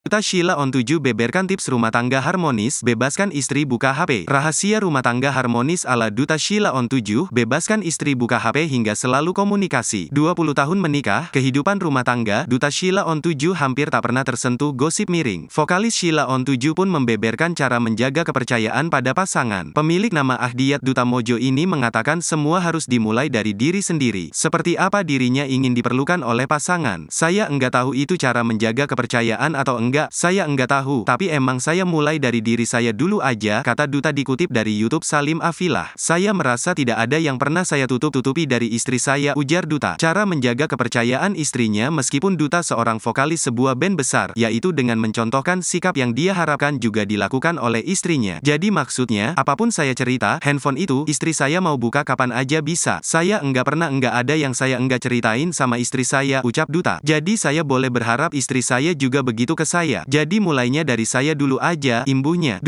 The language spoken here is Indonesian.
Duta Sheila on 7 beberkan tips rumah tangga harmonis, bebaskan istri buka HP. Rahasia rumah tangga harmonis ala Duta Sheila on 7, bebaskan istri buka HP hingga selalu komunikasi. 20 tahun menikah, kehidupan rumah tangga, Duta Sheila on 7 hampir tak pernah tersentuh gosip miring. Vokalis Sheila on 7 pun membeberkan cara menjaga kepercayaan pada pasangan. Pemilik nama Ahdiyat Duta Mojo ini mengatakan semua harus dimulai dari diri sendiri. Seperti apa dirinya ingin diperlukan oleh pasangan. Saya enggak tahu itu cara menjaga kepercayaan atau enggak, saya enggak tahu, tapi emang saya mulai dari diri saya dulu aja, kata Duta dikutip dari YouTube Salim Afilah. Saya merasa tidak ada yang pernah saya tutup-tutupi dari istri saya, ujar Duta. Cara menjaga kepercayaan istrinya meskipun Duta seorang vokalis sebuah band besar, yaitu dengan mencontohkan sikap yang dia harapkan juga dilakukan oleh istrinya. Jadi maksudnya, apapun saya cerita, handphone itu, istri saya mau buka kapan aja bisa. Saya enggak ada yang saya enggak ceritain sama istri saya, ucap Duta. Jadi saya boleh berharap istri saya juga begitu ke saya. Jadi mulainya dari saya dulu aja, imbuhnya.